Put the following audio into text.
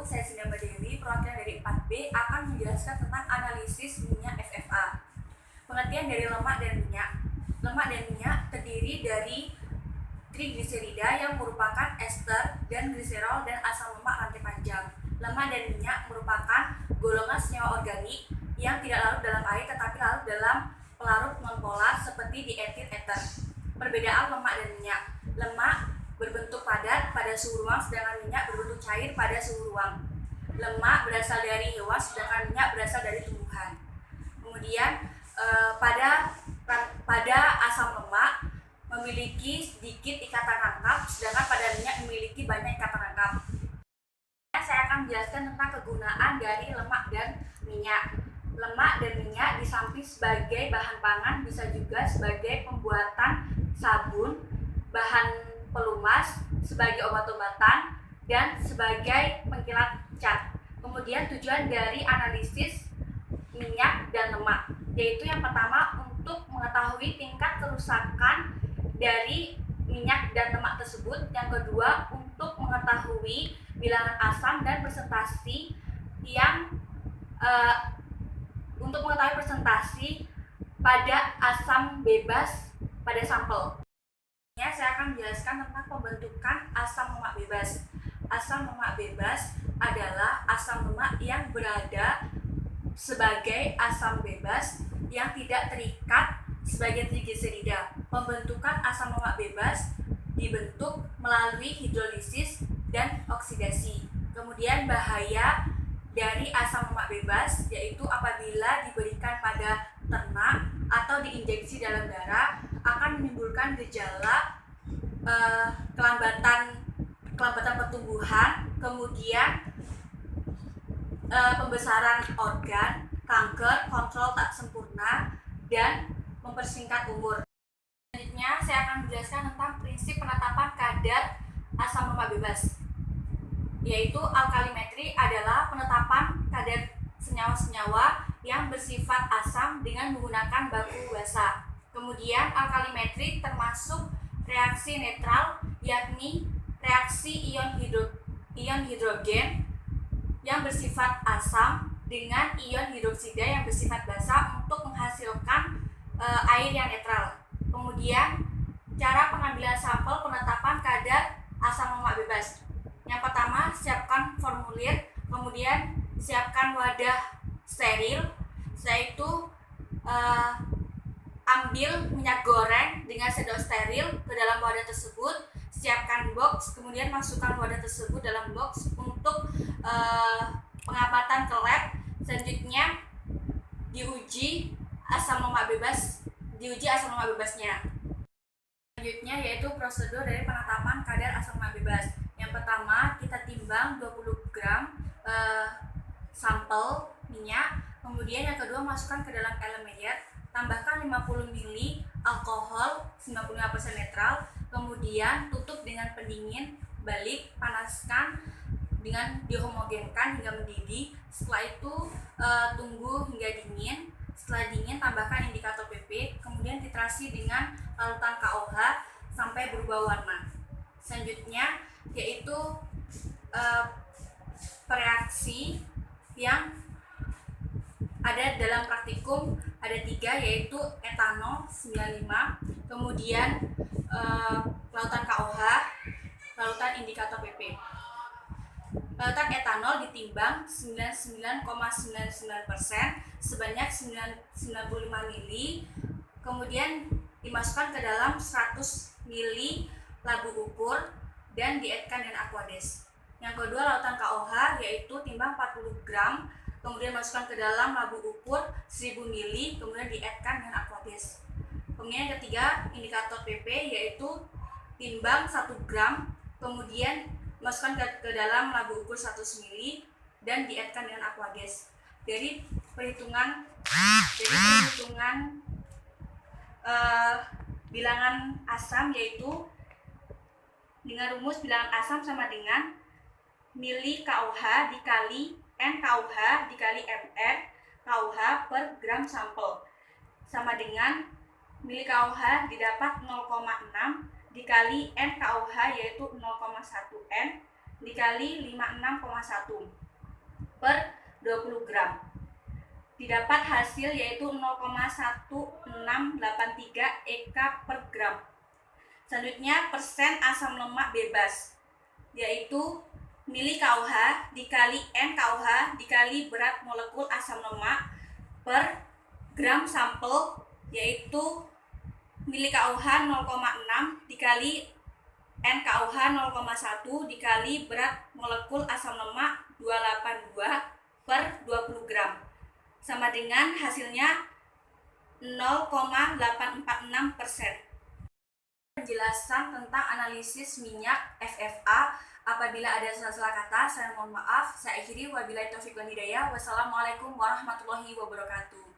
saya Sinda Dewi, perwakilan dari 4B akan menjelaskan tentang analisis minyak FFA. Pengertian dari lemak dan minyak. Lemak dan minyak terdiri dari trigliserida yang merupakan ester dan gliserol dan asam lemak rantai panjang. Lemak dan minyak merupakan golongan senyawa organik yang tidak larut dalam air tetapi larut dalam pelarut nonpolar seperti dietil ether. Perbedaan lemak dan minyak. Lemak berbentuk padat pada suhu ruang sedangkan minyak berbentuk cair pada suhu ruang. Lemak berasal dari hewan sedangkan minyak berasal dari tumbuhan. Kemudian pada asam lemak memiliki sedikit ikatan rangkap sedangkan pada minyak memiliki banyak ikatan rangkap. Saya akan menjelaskan tentang kegunaan dari lemak dan minyak. Lemak dan minyak di samping sebagai bahan pangan bisa juga sebagai pembuatan sabun, bahan pelumas, sebagai obat-obatan, dan sebagai pengkilat cat. Kemudian tujuan dari analisis minyak dan lemak, yaitu yang pertama untuk mengetahui tingkat kerusakan dari minyak dan lemak tersebut. Yang kedua untuk mengetahui bilangan asam dan presentasi untuk mengetahui presentasi pada asam bebas pada sampel. Saya akan menjelaskan tentang pembentukan asam lemak bebas. Asam lemak bebas adalah asam lemak yang berada sebagai asam bebas yang tidak terikat sebagai trigliserida. Pembentukan asam lemak bebas dibentuk melalui hidrolisis dan oksidasi. Kemudian bahaya dari asam lemak bebas yaitu apabila diberikan pada ternak atau diinjeksi dalam darah akan menimbulkan gejala kelambatan pertumbuhan, kemudian pembesaran organ, kanker, kontrol tak sempurna, dan mempersingkat umur. Selanjutnya saya akan menjelaskan tentang prinsip penetapan kadar asam lemak bebas, yaitu alkalimetri adalah penetapan kadar senyawa-senyawa yang bersifat asam dengan menggunakan baku basa. Kemudian alkalimetri termasuk reaksi netral, yakni reaksi ion hidrogen yang bersifat asam dengan ion hidroksida yang bersifat basa untuk menghasilkan air yang netral. Kemudian cara pengambilan sampel penetapan kadar asam lemak bebas. Yang pertama, siapkan formulir, kemudian siapkan wadah steril. Setelah itu ambil minyak goreng dengan sendok steril ke dalam wadah tersebut, siapkan box, kemudian masukkan wadah tersebut dalam box untuk pengamatan ke lab. Selanjutnya diuji asam lemak bebasnya. Selanjutnya yaitu prosedur dari penetapan kadar asam lemak bebas. Yang pertama, kita timbang 20 gram sampel minyak. Kemudian yang kedua, masukkan ke dalam elemeyer, tambahkan 50 ml alkohol 95% netral. Kemudian tutup dengan pendingin, balik, panaskan dengan dihomogenkan hingga mendidih. Setelah itu tunggu hingga dingin. Setelah dingin, tambahkan indikator PP, kemudian titrasi dengan larutan KOH sampai berubah warna. Selanjutnya yaitu reaksi yang ada dalam praktikum ada 3, yaitu etanol 95, kemudian lautan KOH, lautan indikator PP. Lautan etanol ditimbang 99,99% sebanyak 95 ml, kemudian dimasukkan ke dalam 100 ml labu ukur dan dietkan dengan aquades. Yang kedua, lautan KOH yaitu timbang 40 gram, kemudian masukkan ke dalam labu ukur 1000 ml, kemudian dietkan dengan aquades. Kemudian yang ketiga, indikator PP yaitu timbang 1 gram, kemudian masukkan ke dalam labu ukur 100 ml dan dietkan dengan aquades. Dari perhitungan bilangan asam yaitu dengan rumus bilangan asam sama dengan mili KOH dikali N KOH dikali MR KOH per gram sampel sama dengan mili KOH didapat 0,6 dikali N KOH yaitu 0,1 N dikali 56,1 per 20 gram. Didapat hasil yaitu 0,1683 EK per gram. Selanjutnya persen asam lemak bebas, yaitu mili KUH dikali N KUH dikali berat molekul asam lemak per gram sampel, yaitu mili KUH 0,6 dikali N KUH 0,1 dikali berat molekul asam lemak 282 per 20 gram, sama dengan hasilnya 0,846%. Penjelasan tentang analisis minyak FFA. Apabila ada salah-salah kata, saya mohon maaf. Saya akhiri, wabillahi taufiq wal hidayah. Wassalamualaikum warahmatullahi wabarakatuh.